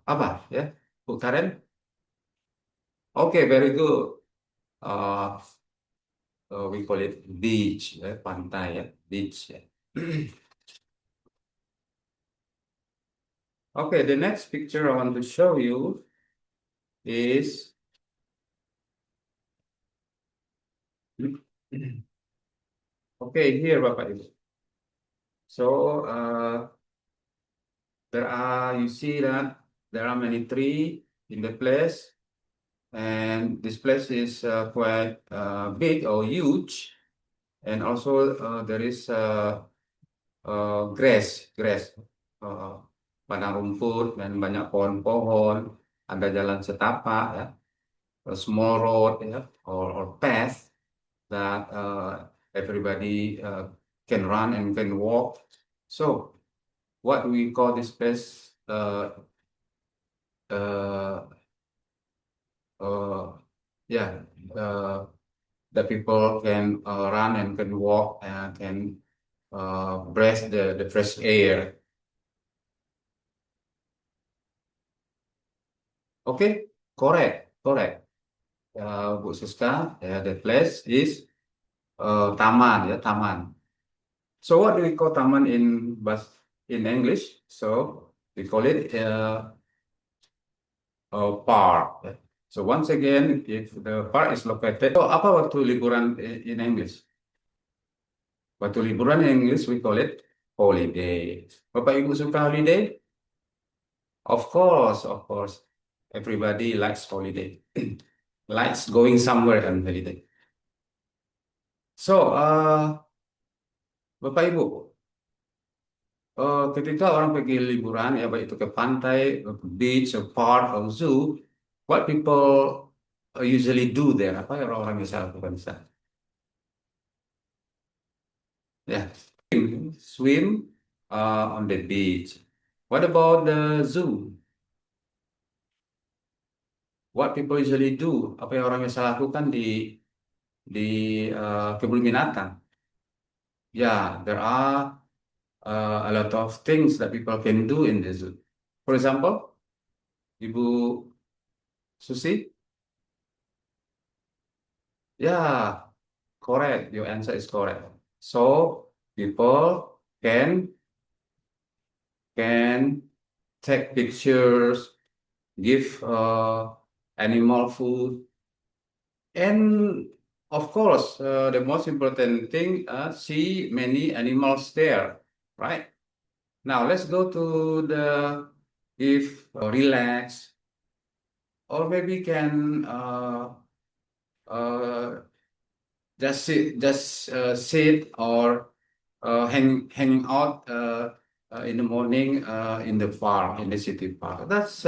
apa ya, Bu Karen? Oke, very good. Uh, we call it beach, ya, pantai ya, beach ya. Okay, the next picture I want to show you is okay here, Bapak Ibu. So you see that there are many trees in the place, and this place is quite big or huge, and also there is grass, uh, padang rumput dan banyak pohon-pohon, ada jalan setapak ya, a small road ya, or path that everybody can run and can walk. So what we call this place uh, yeah, uh, the people can run and can walk and can breathe the fresh air. Okay, correct. Bu Siska, the place is taman ya, taman. So what do we call taman in English? So we call it a park. Ya. So once again, if the park is located, so apa waktu liburan in English? Waktu liburan in English we call it holiday. Bapak Ibu suka holiday? Of course. Everybody likes holiday. Likes going somewhere on holiday. So, Bapak Ibu, ketika orang pergi liburan, ya baik itu ke pantai, ke beach, a park, or zoo, what people usually do there? Apa yang orang-orang bisa lakukan di sana? Ya, swim on the beach. What about the zoo? What people usually do? Apa yang orang bisa lakukan di kebun binatang? Ya, there are a lot of things that people can do in the zoo. For example, Ibu Susi, yeah, correct. Your answer is correct. So people can take pictures, give animal food, and of course, the most important thing, see many animals there, right? Now let's go to the if relax, or maybe can uh, sit or hang out in the morning in the park, in the city park. That's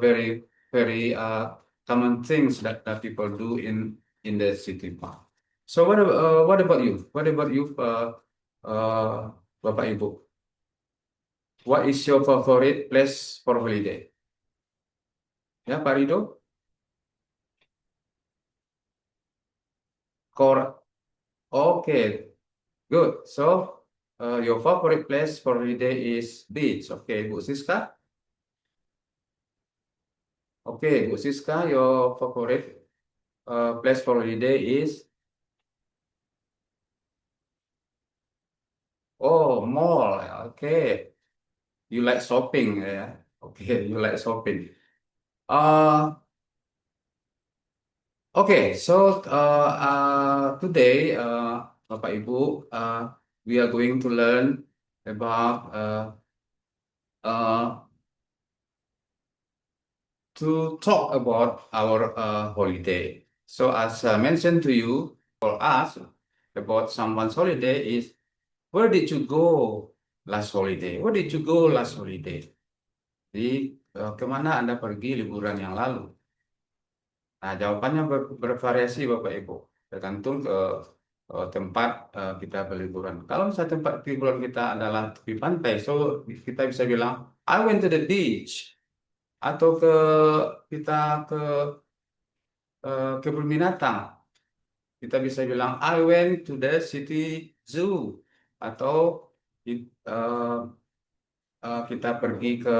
very common things that people do in the city park. So what about you? What about you, uh, Bapak Ibu? What is your favorite place for holiday? Ya, Pak Rido? Kor. Okay, good. So, your favorite place for holiday is beach. Okay, Bu Siska. Okay, Bu Siska, your favorite place for holiday is mall. Okay, you like shopping, yeah. Okay, you like shopping. Uh, okay. So, today, Bapak Ibu, we are going to learn about uh, to talk about our holiday. So as I mentioned to you, for us, about someone's holiday is, where did you go last holiday? Where did you go last holiday? Jadi, kemana Anda pergi liburan yang lalu? Nah, jawabannya bervariasi Bapak Ibu, tergantung ke tempat kita berliburan. Kalau misalnya tempat liburan kita adalah di pantai, so kita bisa bilang, I went to the beach. Atau kita ke kebun binatang, kita bisa bilang I went to the city zoo, atau eh, kita pergi ke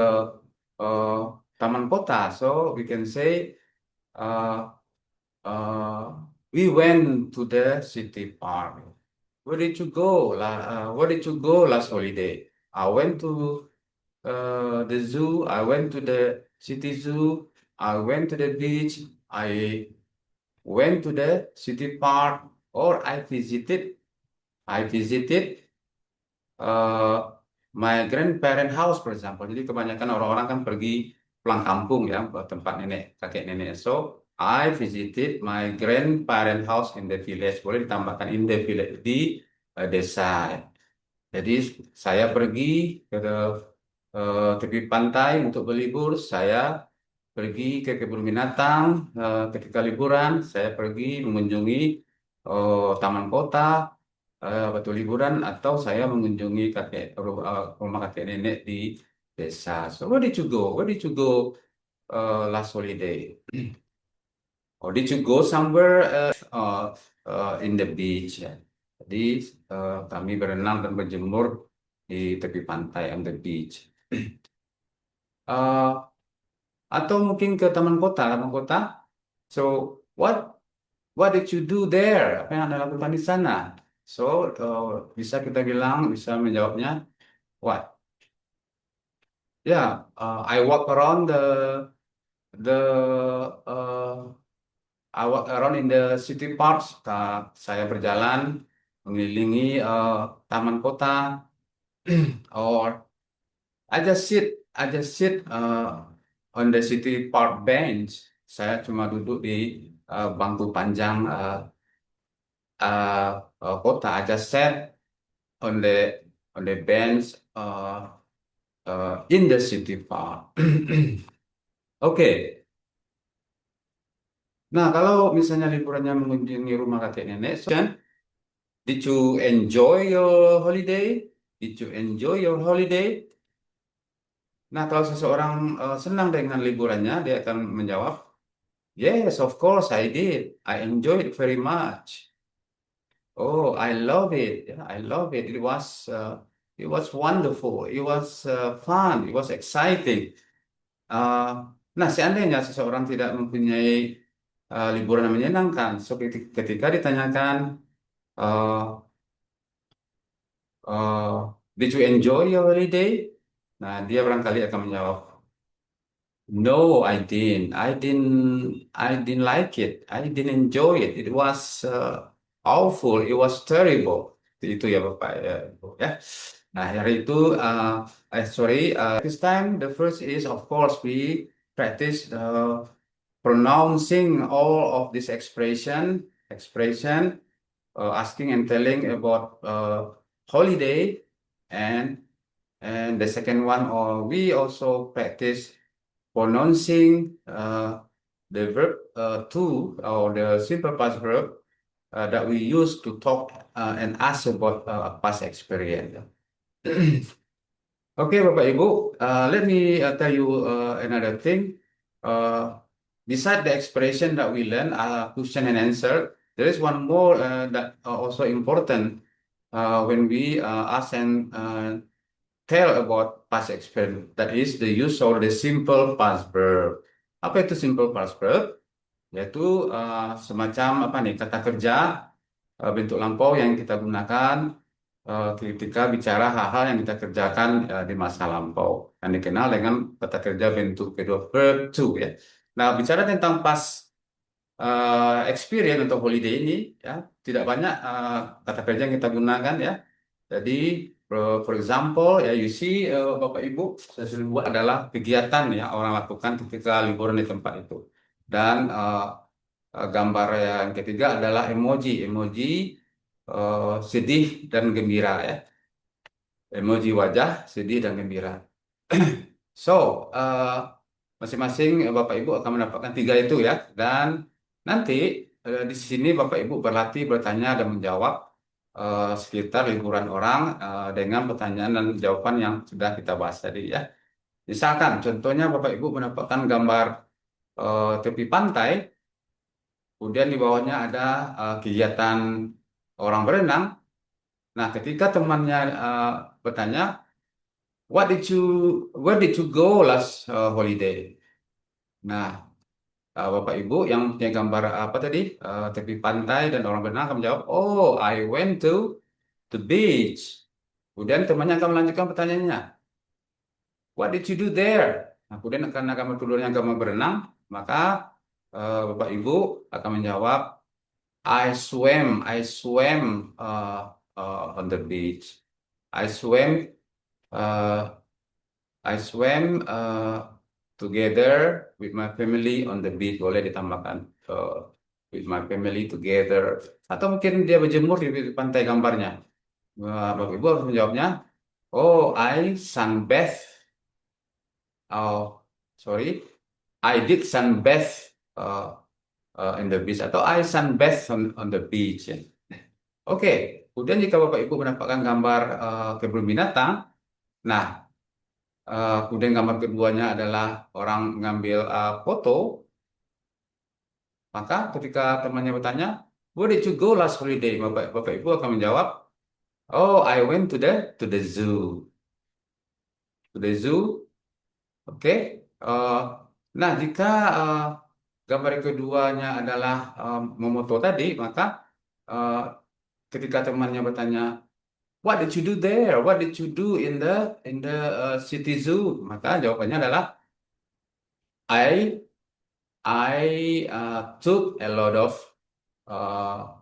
uh, taman kota. So we can say uh, we went to the city park. Where did you go? Where did you go last holiday? I went to the zoo. I went to the city zoo. I went to the beach. I went to the city park, or I visited uh, my grandparent house, for example. Jadi kebanyakan orang-orang kan pergi pulang kampung ya, ke tempat nenek, kakek nenek. So, I visited my grandparent house in the village. Boleh ditambahkan in the village, di desa. Jadi saya pergi ke tepi pantai untuk berlibur. Saya pergi ke kebun binatang ketika liburan. Saya pergi mengunjungi taman kota waktu liburan, atau saya mengunjungi rumah kakek nenek di desa. So where did you go? Where did you go last holiday? Or did you go somewhere in the beach? Ya. Jadi kami berenang dan berjemur di tepi pantai on the beach. Eh, atau mungkin ke taman kota, taman kota. So what did you do there? Apa yang Anda lakukan di sana? So bisa kita bilang, bisa menjawabnya what? Yeah, I walk around the I walk around in the city parks. Saya berjalan mengelilingi taman kota, or I just sit on the city park bench. Saya cuma duduk di bangku panjang kota. I just sat on the bench in the city park. Oke. Nah, kalau misalnya liburannya mengunjungi rumah kakek nenek, so, kan, did you enjoy your holiday? Did you enjoy your holiday? Nah, kalau seseorang senang dengan liburannya, dia akan menjawab, yes, of course I did. I enjoyed it very much. Oh, I love it. Yeah, I love it. It was wonderful. It was fun. It was exciting. Uh, nah, seandainya seseorang tidak mempunyai liburan yang menyenangkan, so ketika ditanyakan, uh, did you enjoy your holiday? Nah, dia barangkali akan menjawab, no, I didn't. I didn't like it. I didn't enjoy it. It was awful. It was terrible. Itu ya Bapak ya, Ibu, ya. Nah, hari itu sorry, this time the first is, of course, we practice pronouncing all of this expression, asking and telling about holiday, and the second one, we also practice pronouncing the verb to, or the simple past verb that we use to talk and ask about past experience. Okay, Bapak Ibu, let me tell you another thing. Beside the expression that we learn, question and answer, there is one more that also important when we ask and tell about past experience. That is the use of the simple past verb. Apa itu simple past verb? Yaitu semacam apa nih, kata kerja bentuk lampau yang kita gunakan ketika bicara hal-hal yang kita kerjakan di masa lampau, yang dikenal dengan kata kerja bentuk kedua, verb to, ya. Nah, bicara tentang past experience untuk holiday ini, ya, tidak banyak kata kerja yang kita gunakan, ya. Jadi, for example, ya, you see, Bapak Ibu, saya sudah buat adalah kegiatan ya orang lakukan ketika liburan di tempat itu. Dan gambar yang ketiga adalah emoji sedih dan gembira, ya. Emoji wajah sedih dan gembira. So, masing-masing Bapak Ibu akan mendapatkan tiga itu, ya. Dan nanti di sini Bapak Ibu berlatih bertanya dan menjawab sekitar liburan orang dengan pertanyaan dan jawaban yang sudah kita bahas tadi, ya. Misalkan contohnya Bapak Ibu mendapatkan gambar tepi pantai, kemudian di bawahnya ada kegiatan orang berenang. Nah, ketika temannya bertanya, where did you go last holiday? Nah, Bapak Ibu yang punya gambar apa tadi? Tepi pantai dan orang berenang akan menjawab, oh, I went to the beach. Kemudian temannya akan melanjutkan pertanyaannya, what did you do there? Nah, kemudian karena gambar keduanya gambar berenang, maka Bapak Ibu akan menjawab, I swam on the beach. I swam, uh, I swam together with my family on the beach. Boleh ditambahkan with my family together. Atau mungkin dia berjemur di pantai gambarnya. Bapak Ibu harus menjawabnya, oh, I sunbath. Oh, sorry. I did sunbath in the beach. Atau I sunbath on the beach. Ya. Oke. Kemudian jika Bapak Ibu mendapatkan gambar kebun binatang, nah, kemudian gambar keduanya adalah orang mengambil foto, maka ketika temannya bertanya, where did you go last holiday? Bapak Ibu akan menjawab, oh, I went to the zoo. To the zoo, oke. Eh, nah, jika gambar keduanya adalah memoto tadi, maka eh, ketika temannya bertanya, what did you do there? What did you do in the city zoo? Maka jawabannya adalah I took a lot of uh,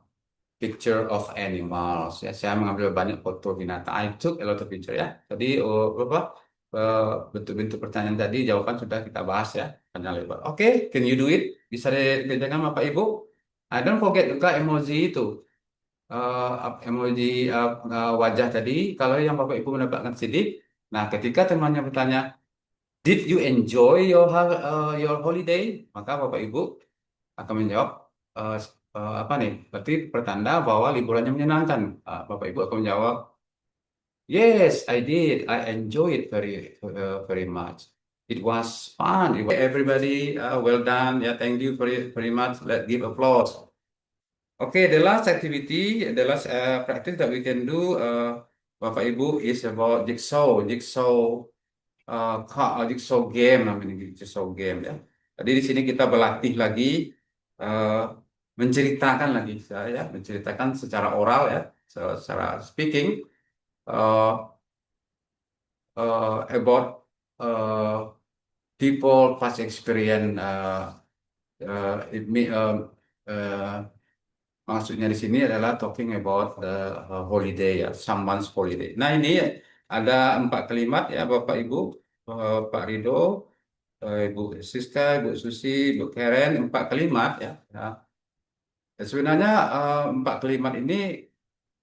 picture of animals. Ya, saya mengambil banyak foto binatang. I took a lot of picture ya. Tadi apa bentuk-bentuk pertanyaan tadi jawaban sudah kita bahas ya panjang lebar. Oke, can you do it? Bisa dikerjakan Bapak Ibu. Don't forget juga emoji itu. Emoji wajah tadi. Kalau yang Bapak Ibu mendapatkan sidik. Nah, ketika temannya bertanya, did you enjoy your holiday? Maka Bapak Ibu akan menjawab eh, apa nih? Berarti pertanda bahwa liburannya menyenangkan. Bapak Ibu akan menjawab, yes, I did. I enjoyed it very much. It was fun. Everybody, well done. Yeah, thank you very much. Let's give applause. Okay, the last activity, the last practice that we can do, Bapak Ibu, is about jigsaw game namanya jigsaw game ya. Jadi di sini kita berlatih lagi eh, menceritakan lagi saya menceritakan secara oral ya, secara speaking eh, about people past experience it me- maksudnya di sini adalah talking about the holiday ya, someone's holiday. Nah, ini ada 4 kalimat ya Bapak Ibu, Pak Rido, Ibu Siska, Ibu Susi, Ibu Karen, 4 kalimat ya. Ya. Sebenarnya 4 kalimat ini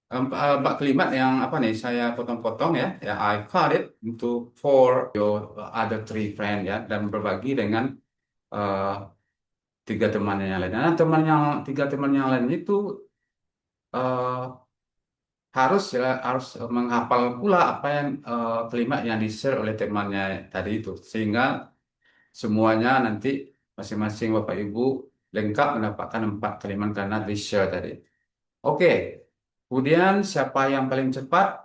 empat kalimat yang apa nih saya potong-potong ya. Ya, I cut it into four your other three friend ya dan berbagi dengan eh, 3 teman yang lain. Nah, tiga teman yang lain itu eh, harus menghafal pula apa yang kalimat yang di-share oleh temannya tadi itu sehingga semuanya nanti masing-masing Bapak Ibu lengkap mendapatkan 4 kalimat karena di-share tadi. Oke, kemudian siapa yang paling cepat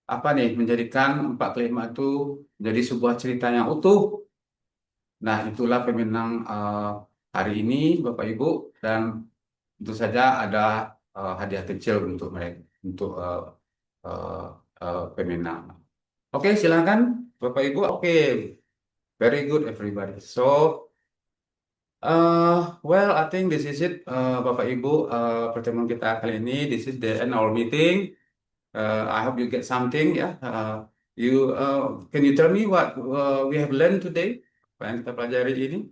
apa nih menjadikan 4 kalimat itu menjadi sebuah cerita yang utuh. Nah, itulah pemenang hari ini Bapak Ibu dan tentu saja ada hadiah kecil untuk mereka untuk uh, pemenang. Oke, silakan Bapak Ibu. Oke, very good everybody. So, well, I think this is it, Bapak Ibu. Pertemuan kita kali ini, this is the end our meeting. I hope you get something, ya. Can you tell me what we have learned today? Apa yang kita pelajari ini?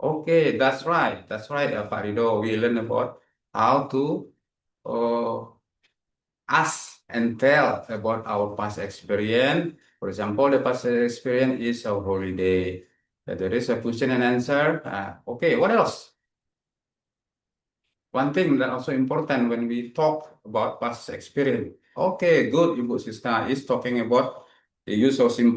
Okay, that's right, Pak Rido. We learn about how to uh, ask and tell about our past experience. For example, the past experience is a holiday. There is a question and answer. Okay, what else? One thing that also important when we talk about past experience. Okay, good, Ibu Siska is talking about the use of symbol.